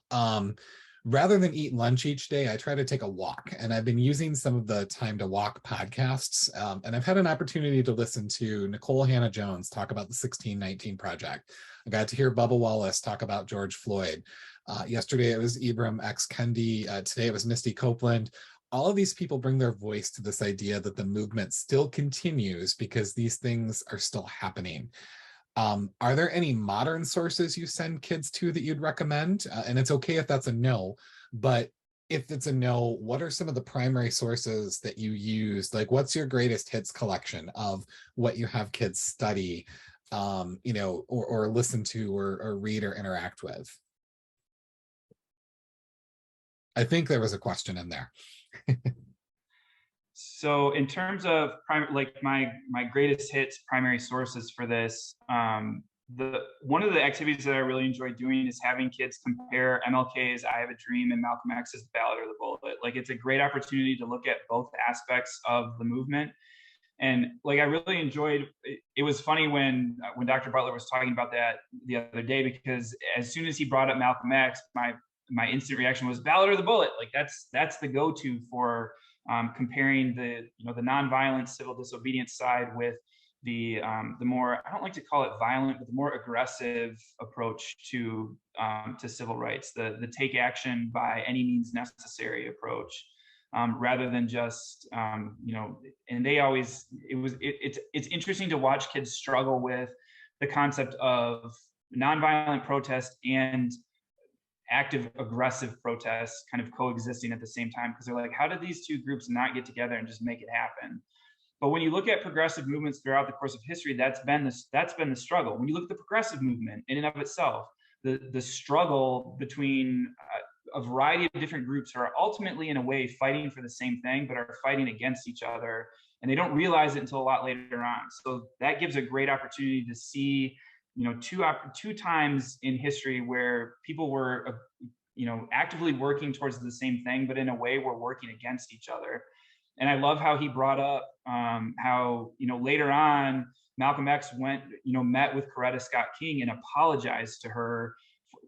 rather than eat lunch each day, I try to take a walk. And I've been using some of the Time to Walk podcasts. And I've had an opportunity to listen to Nicole Hannah-Jones talk about the 1619 Project. I got to hear Bubba Wallace talk about George Floyd. Yesterday, it was Ibram X. Kendi. Today, it was Misty Copeland. All of these people bring their voice to this idea that the movement still continues because these things are still happening. Are there any modern sources you send kids to that you'd recommend? And it's okay if that's a no, but if it's a no, what are some of the primary sources that you use? Like, what's your greatest hits collection of what you have kids study, or listen to or read or interact with? I think there was a question in there.
So in terms of my greatest hits primary sources for this, one of the activities that I really enjoy doing is having kids compare MLK's "I Have a Dream" and Malcolm X's "The Ballot or the Bullet." Like, it's a great opportunity to look at both aspects of the movement. And like, I really enjoyed it. Was funny when Dr. Butler was talking about that the other day, because as soon as he brought up Malcolm X, my instant reaction was "Ballot or the Bullet." Like, that's the go-to for comparing the nonviolent civil disobedience side with the more, I don't like to call it violent, but the more aggressive approach to civil rights, the take action by any means necessary approach, rather than just and they always it's interesting to watch kids struggle with the concept of nonviolent protest and active aggressive protests kind of coexisting at the same time, because they're like, how did these two groups not get together and just make it happen? But when you look at progressive movements throughout the course of history, that's been the struggle. When you look at the progressive movement in and of itself, the struggle between a variety of different groups who are ultimately, in a way, fighting for the same thing, but are fighting against each other, and they don't realize it until a lot later on. So that gives a great opportunity to see two times in history where people were actively working towards the same thing, but in a way were working against each other. And I love how he brought up how later on Malcolm X met with Coretta Scott King and apologized to her,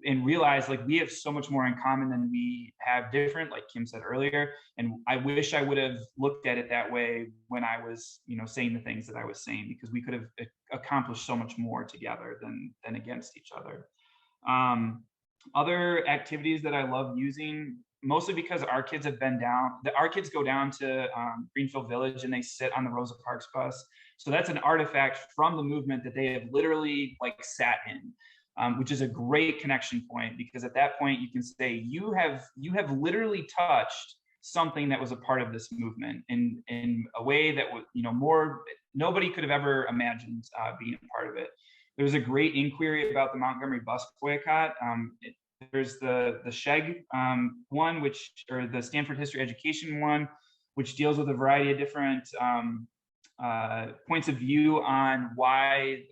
and realized, like, we have so much more in common than we have different, like Kim said earlier. And I wish I would have looked at it that way when I was, saying the things that I was saying, because we could have accomplished so much more together than against each other. Other activities that I love using, mostly because our kids go down to Greenfield Village and they sit on the Rosa Parks bus. So that's an artifact from the movement that they have literally sat in. Which is a great connection point, because at that point you can say you have literally touched something that was a part of this movement in a way that was nobody could have ever imagined being a part of it. There was a great inquiry about the Montgomery bus boycott. There's the SHEG one, or the Stanford History Education one, which deals with a variety of different points of view on why,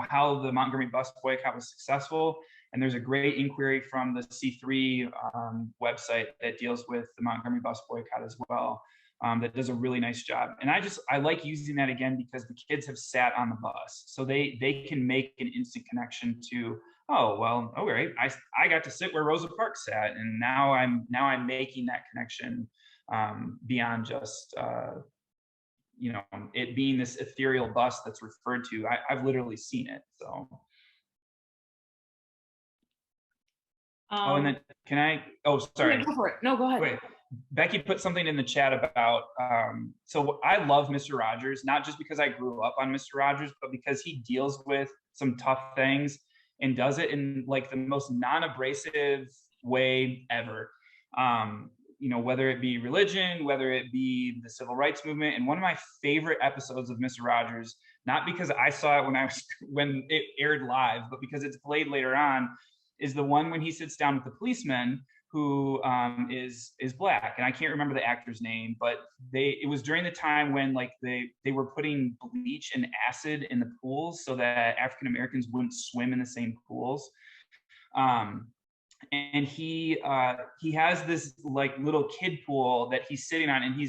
how the Montgomery bus boycott was successful. And there's a great inquiry from the C3 website that deals with the Montgomery bus boycott as well, that does a really nice job. And I like using that again, because the kids have sat on the bus, so they can make an instant connection to, oh, well, all right, I got to sit where Rosa Parks sat, and now I'm making that connection beyond just it being this ethereal bus that's referred to. I've literally seen it. So. And then can I? Oh, sorry.
Yeah, go for it. No, go ahead.
Wait, Becky put something in the chat about. So I love Mr. Rogers, not just because I grew up on Mr. Rogers, but because he deals with some tough things and does it in the most non-abrasive way ever. Whether it be religion, whether it be the civil rights movement. And one of my favorite episodes of Mr. Rogers, not because I saw it when it aired live, but because it's played later on, is the one when he sits down with the policeman who is Black. And I can't remember the actor's name, but it was during the time when they were putting bleach and acid in the pools so that African Americans wouldn't swim in the same pools. And he has this little kid pool that he's sitting on, and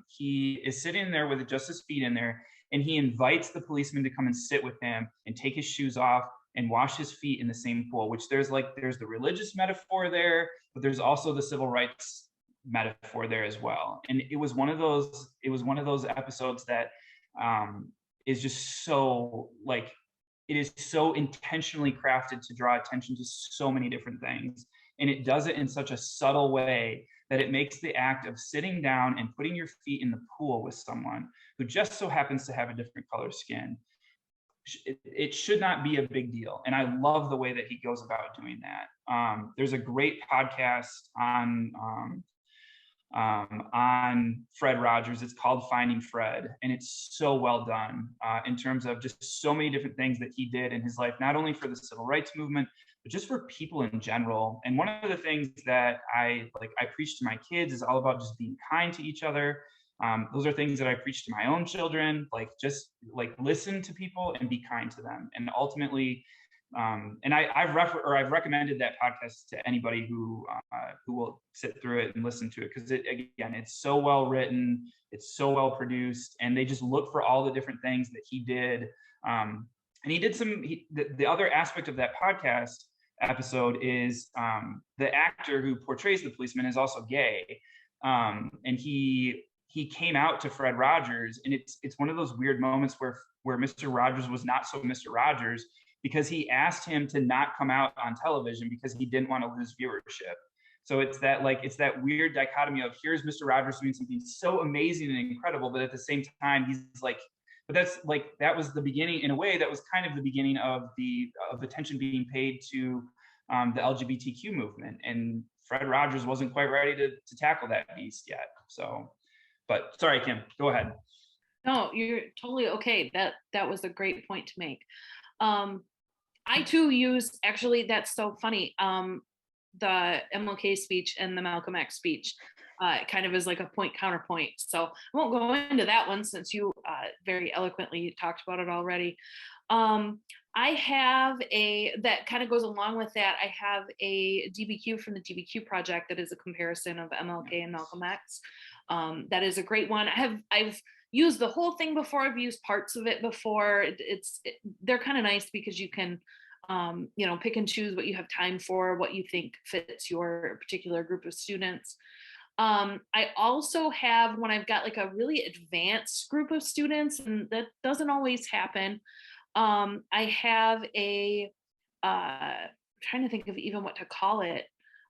he is sitting there with just his feet in there, and he invites the policeman to come and sit with him and take his shoes off and wash his feet in the same pool, which there's the religious metaphor there, but there's also the civil rights metaphor there as well. And it was one of those episodes that is just so like, it is so intentionally crafted to draw attention to so many different things. And it does it in such a subtle way that it makes the act of sitting down and putting your feet in the pool with someone who just so happens to have a different color skin, it should not be a big deal. And I love the way that he goes about doing that. There's a great podcast on Fred Rogers. It's called Finding Fred, and it's so well done in terms of just so many different things that he did in his life, not only for the civil rights movement, but just for people in general. And one of the things that I preach to my kids is all about just being kind to each other. Those are things that I preach to my own children, just listen to people and be kind to them. And ultimately, and I've recommended that podcast to anybody who will sit through it and listen to it, because it's so well written, it's so well produced, and they just look for all the different things that he did. And he did the other aspect of that podcast episode is the actor who portrays the policeman is also gay, and he came out to Fred Rogers, and it's one of those weird moments where Mr. Rogers was not so Mr. Rogers, because he asked him to not come out on television because he didn't want to lose viewership. So it's that weird dichotomy of, here's Mr. Rogers doing something so amazing and incredible, but at the same time he's like, but that was the beginning, in a way, that was kind of the beginning of the attention being paid to the LGBTQ movement, and Fred Rogers wasn't quite ready to tackle that beast yet. So, but sorry, Kim, go ahead.
No, you're totally okay. That was a great point to make. I too use, actually, that's so funny, the MLK speech and the Malcolm X speech kind of is like a point counterpoint. So I won't go into that one since you very eloquently talked about it already. I have that kind of goes along with that. I have a DBQ from the DBQ Project that is a comparison of MLK and Malcolm X. That is a great one. I've used the whole thing before. I've used parts of it before. They're kind of nice because you can pick and choose what you have time for, what you think fits your particular group of students. I also have, when I've got like a really advanced group of students, and that doesn't always happen, I have trying to think of even what to call it,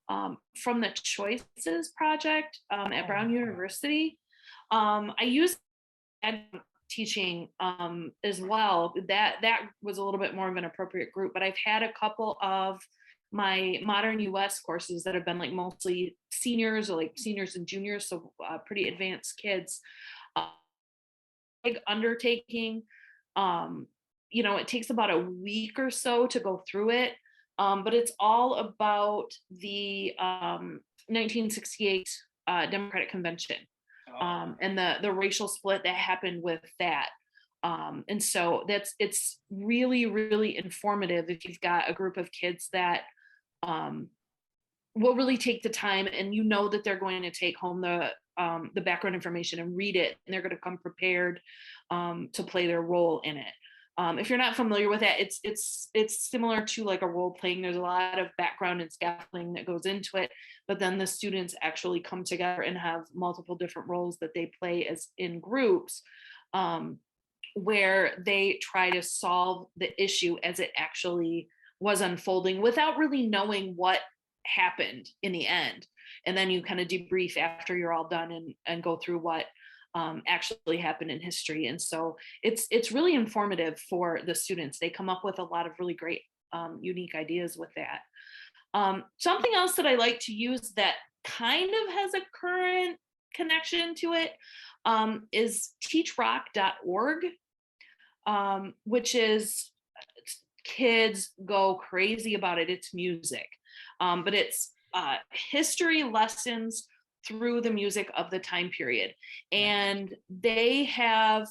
from the Choices Project at Brown University. I use teaching as well. That was a little bit more of an appropriate group, but I've had a couple of my modern US courses that have been like mostly seniors, or like seniors and juniors, so pretty advanced kids. Big undertaking. It takes about a week or so to go through it, but it's all about the 1968 Democratic Convention. And the racial split that happened with that. And so it's really, really informative if you've got a group of kids that will really take the time, and that they're going to take home the background information and read it, and they're going to come prepared to play their role in it. If you're not familiar with that, it's similar to like a role playing. There's a lot of background and scaffolding that goes into it, but then the students actually come together and have multiple different roles that they play as in groups, where they try to solve the issue as it actually was unfolding without really knowing what happened in the end. And then you kind of debrief after you're all done and go through what actually happened in history. And so it's really informative for the students. They come up with a lot of really great unique ideas with that. Something else that I like to use that kind of has a current connection to it is teachrock.org, which is, kids go crazy about it. It's music, but it's history lessons through the music of the time period. And they have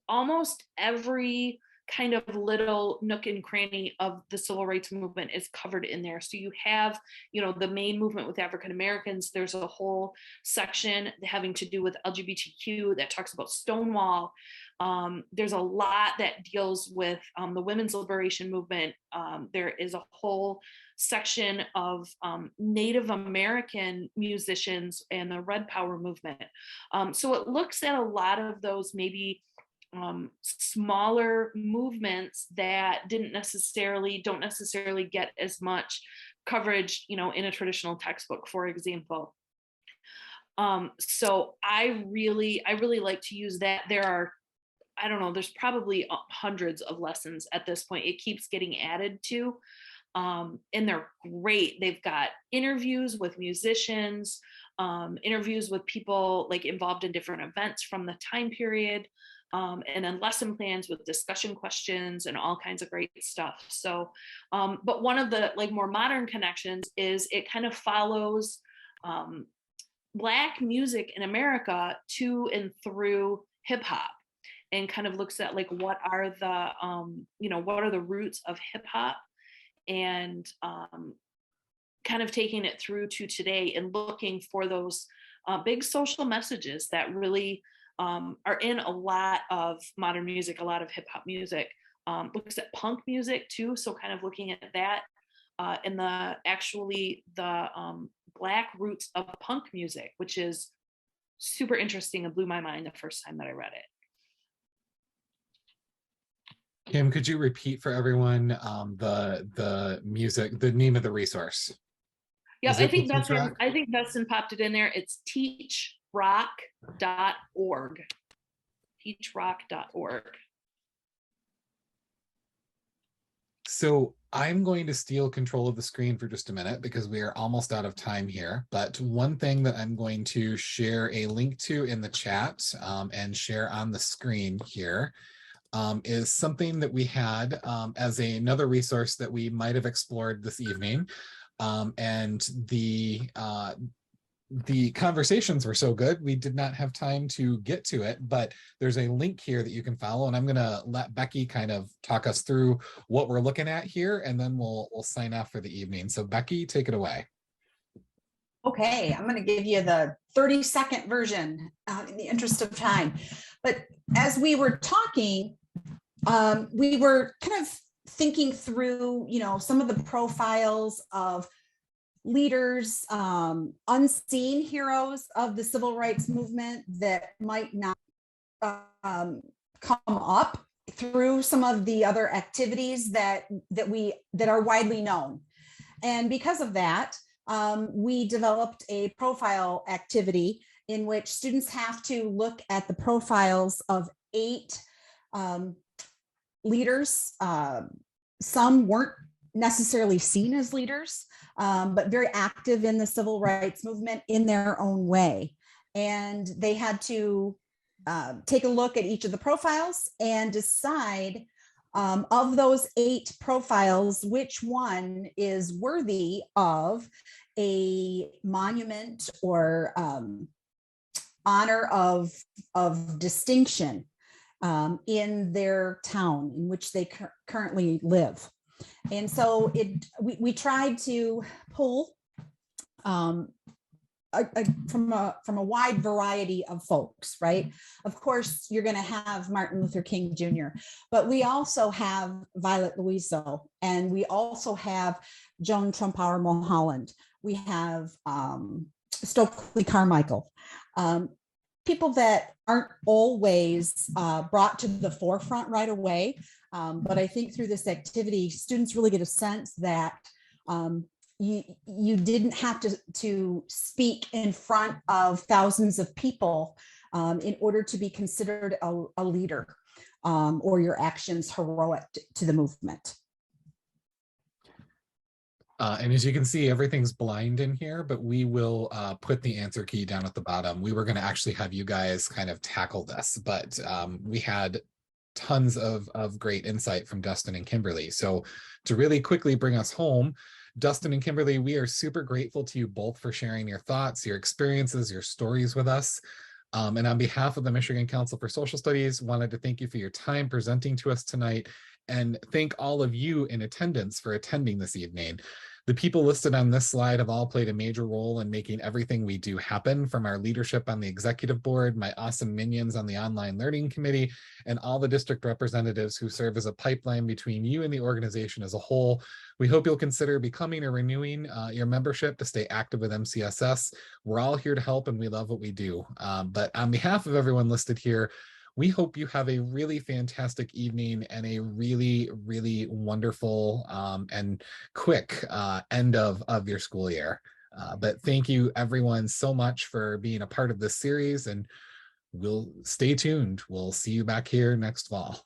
almost every kind of little nook and cranny of the civil rights movement is covered in there. So you have, the main movement with African Americans. There's a whole section having to do with LGBTQ that talks about Stonewall. There's a lot that deals with the women's liberation movement. There is a whole section of Native American musicians and the Red Power movement. So it looks at a lot of those maybe smaller movements that don't necessarily get as much coverage, in a traditional textbook, for example. So I really like to use that. There are, I don't know, there's probably hundreds of lessons at this point. It keeps getting added to, and they're great. They've got interviews with musicians, interviews with people like involved in different events from the time period, and then lesson plans with discussion questions and all kinds of great stuff. So, but one of the like more modern connections is it kind of follows Black music in America to and through hip hop, and kind of looks at like what are the roots of hip hop, and kind of taking it through to today and looking for those big social messages that really are in a lot of modern music, a lot of hip hop music. Looks at punk music too, so kind of looking at that and the Black roots of punk music, which is super interesting and blew my mind the first time that I read it.
Kim, could you repeat for everyone the name of the resource?
Yeah, I think Dustin popped it in there. It's teachrock.org. Teachrock.org.
So I'm going to steal control of the screen for just a minute because we are almost out of time here. But one thing that I'm going to share a link to in the chat and share on the screen here is something that we had as another resource that we might have explored this evening. And the conversations were so good, we did not have time to get to it, but there's a link here that you can follow, and I'm going to let Becky kind of talk us through what we're looking at here, and then we'll sign off for the evening. So Becky, take it away.
Okay, I'm going to give you the 30-second version in the interest of time. But as we were talking, we were kind of thinking through, some of the profiles of leaders, unseen heroes of the civil rights movement that might not come up through some of the other activities that are widely known. And because of that, we developed a profile activity in which students have to look at the profiles of 8 leaders. Some weren't necessarily seen as leaders, but very active in the civil rights movement in their own way. And they had to take a look at each of the profiles and decide of those 8 profiles, which one is worthy of a monument or honor of distinction in their town in which they currently live. And so we tried to pull from a wide variety of folks, right? Of course, you're going to have Martin Luther King Jr., but we also have Violet Luiso, and we also have Joan Trumpauer Mulholland. We have Stokely Carmichael. People that aren't always brought to the forefront right away. But I think through this activity, students really get a sense that you didn't have to speak in front of thousands of people in order to be considered a leader or your actions heroic to the movement.
And as you can see, everything's blind in here, but we will put the answer key down at the bottom. We were going to actually have you guys kind of tackle this, but we had tons of great insight from Dustin and Kimberly. So to really quickly bring us home, Dustin and Kimberly, we are super grateful to you both for sharing your thoughts, your experiences, your stories with us. And on behalf of the Michigan Council for Social Studies, wanted to thank you for your time presenting to us tonight, and thank all of you in attendance for attending this evening. The people listed on this slide have all played a major role in making everything we do happen, from our leadership on the executive board, my awesome minions on the online learning committee, and all the district representatives who serve as a pipeline between you and the organization as a whole. We hope you'll consider becoming or renewing your membership to stay active with MCSS. We're all here to help and we love what we do. But on behalf of everyone listed here, we hope you have a really fantastic evening and a really, really wonderful and quick end of your school year. But thank you everyone so much for being a part of this series, and we'll stay tuned. We'll see you back here next fall.